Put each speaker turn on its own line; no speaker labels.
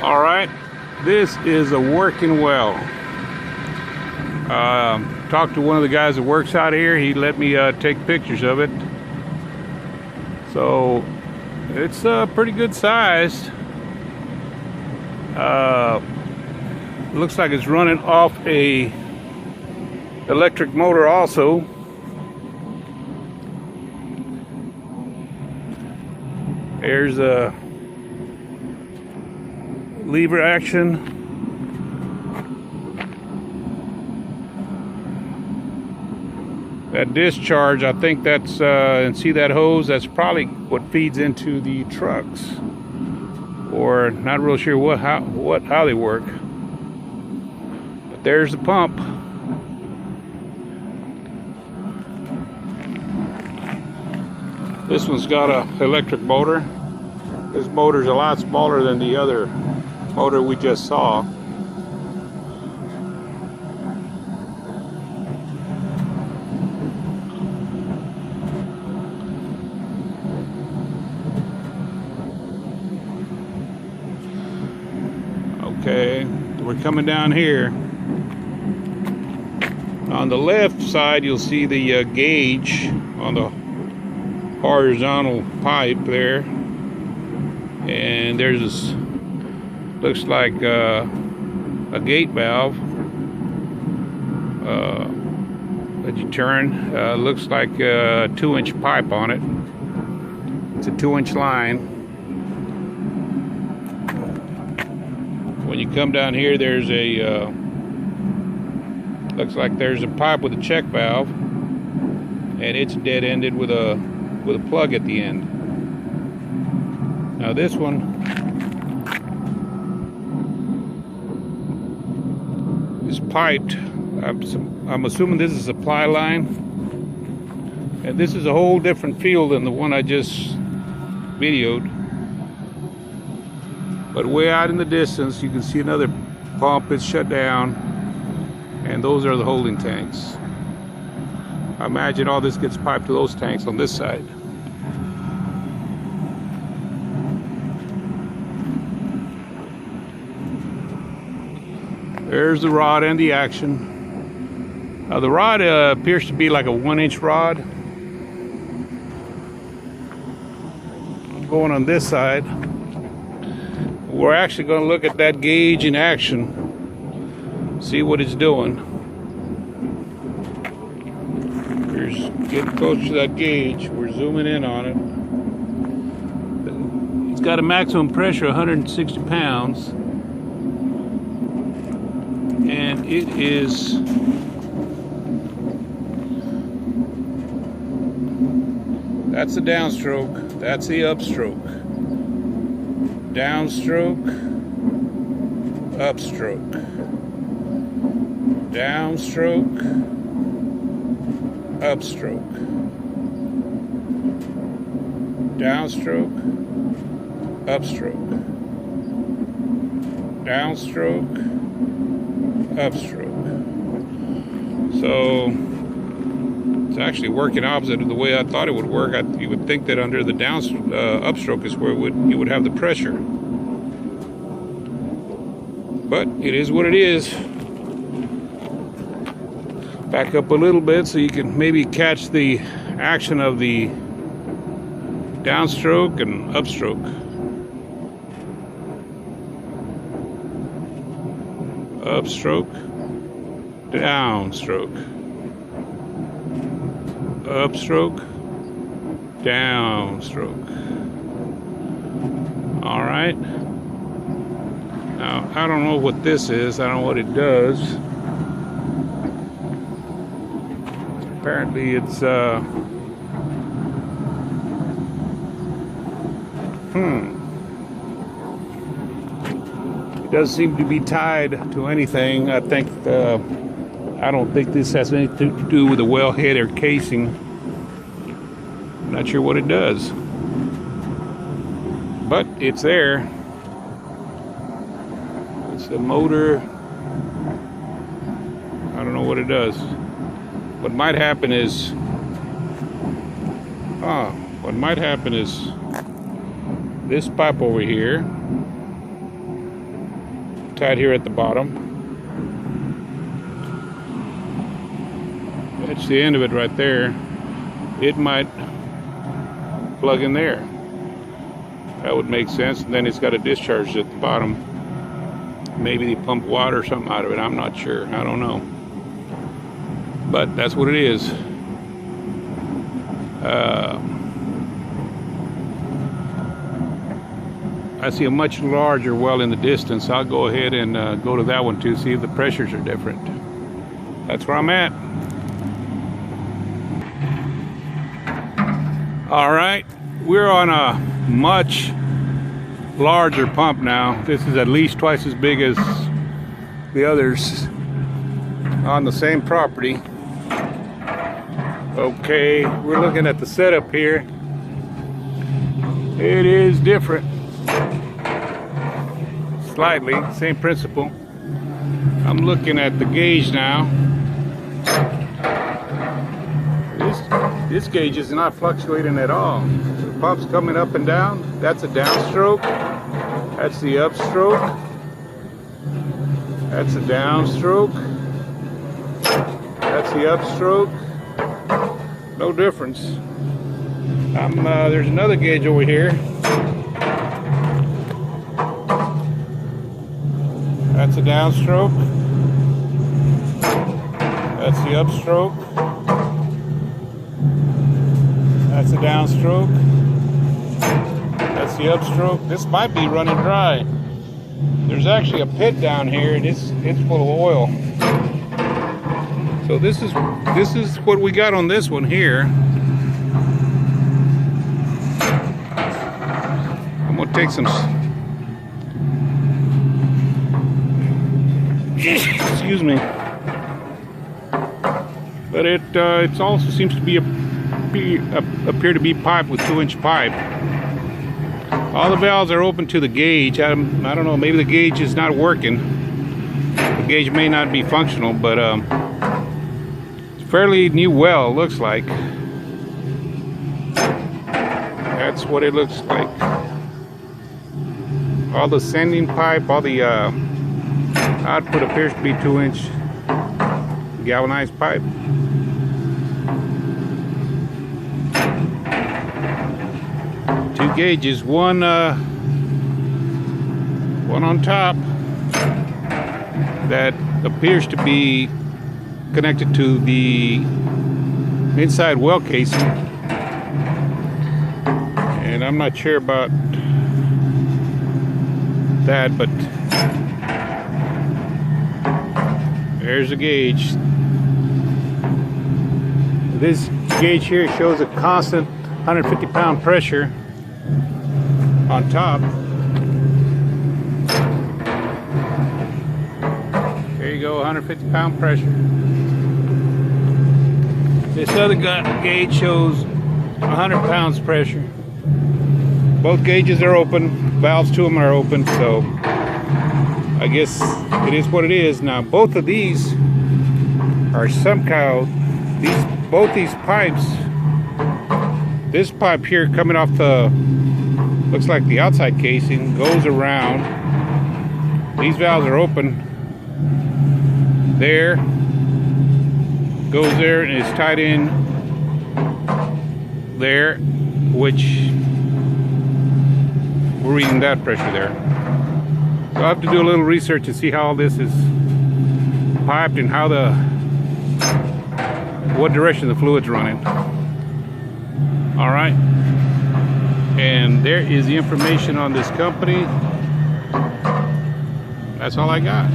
All right, this is a working well. Talked to one of the guys that works out here. He let me take pictures of it. So it's pretty good sized. Looks like it's running off a electric motor also. There's a lever action. That discharge, I think that's and see that hose, that's probably what feeds into the trucks, or not real sure how they work. But there's the pump. This one's got a electric motor. This motor's a lot smaller than the other motor we just saw. Okay, we're coming down here. On the left side, you'll see the gauge on the horizontal pipe there, and there's this, looks like a gate valve that you turn. Looks like a 2-inch pipe on it. It's a 2-inch line. When you come down here, there's a looks like there's a pipe with a check valve, and it's dead-ended with a plug at the end. Now this one is piped. I'm assuming this is a supply line, and this is a whole different field than the one I just videoed. But way out in the distance, you can see another pump. It's shut down, and those are the holding tanks. I imagine all this gets piped to those tanks on this side. There's the rod and the action. The rod appears to be like a 1-inch rod. Going on this side, we're actually going to look at that gauge in action, see what it's doing. Here's getting close to that gauge. We're zooming in on it. It's got a maximum pressure of 160 pounds, and it is that's the downstroke, that's the upstroke. Downstroke, upstroke, downstroke, upstroke, downstroke, upstroke, downstroke, upstroke. So it's actually working opposite of the way I thought it would work. You would think that under the upstroke is where you would have the pressure. But it is what it is. Back up a little bit so you can maybe catch the action of the downstroke and upstroke. Upstroke, downstroke. Upstroke, downstroke. All right. Now, I don't know what this is. I don't know what it does. Apparently it's it doesn't seem to be tied to anything. I don't think this has anything to do with the wellhead or casing. I'm not sure what it does, but it's there. It's a motor. I don't know what it does. What might happen is this pipe over here tied here at the bottom. That's the end of it right there. It might plug in there. That would make sense. And then it's got a discharge at the bottom. Maybe they pump water or something out of it. I'm not sure. I don't know. But that's what it is. I see a much larger well in the distance. I'll go ahead and go to that one too, see if the pressures are different. That's where I'm at. All right, we're on a much larger pump now. This is at least twice as big as the others on the same property. Okay, we're looking at the setup here. It is different. Slightly, same principle. I'm looking at the gauge now. This gauge is not fluctuating at all. The pump's coming up and down. That's a downstroke. That's the upstroke. That's a downstroke. That's the upstroke. No difference. There's another gauge over here. That's a downstroke. That's the upstroke. That's a downstroke. That's the upstroke. This might be running dry. There's actually a pit down here, and it's full of oil. So this is what we got on this one here. I'm gonna take some. Excuse me. But it also seems to appear to be pipe with 2-inch pipe. All the valves are open to the gauge. I don't know, maybe the gauge is not working. The gauge may not be functional, but it's a fairly new well, looks like. That's what it looks like. All the sending pipe, all the output appears to be 2-inch galvanized pipe. Two gauges, one on top that appears to be connected to the inside well casing, and I'm not sure about that, but there's a gauge. This gauge here shows a constant 150-pound pressure on top. There you go, 150-pound pressure. This other gauge shows 100 pounds pressure. Both gauges are open, valves to them are open, so I guess it is what it is. Now both of these are somehow, both these pipes, this pipe here coming off the, looks like the outside casing, goes around. These valves are open. There, goes there, and is tied in there, which we're reading that pressure there. So I have to do a little research to see how all this is piped and how what direction the fluid's running. All right. And there is the information on this company. That's all I got.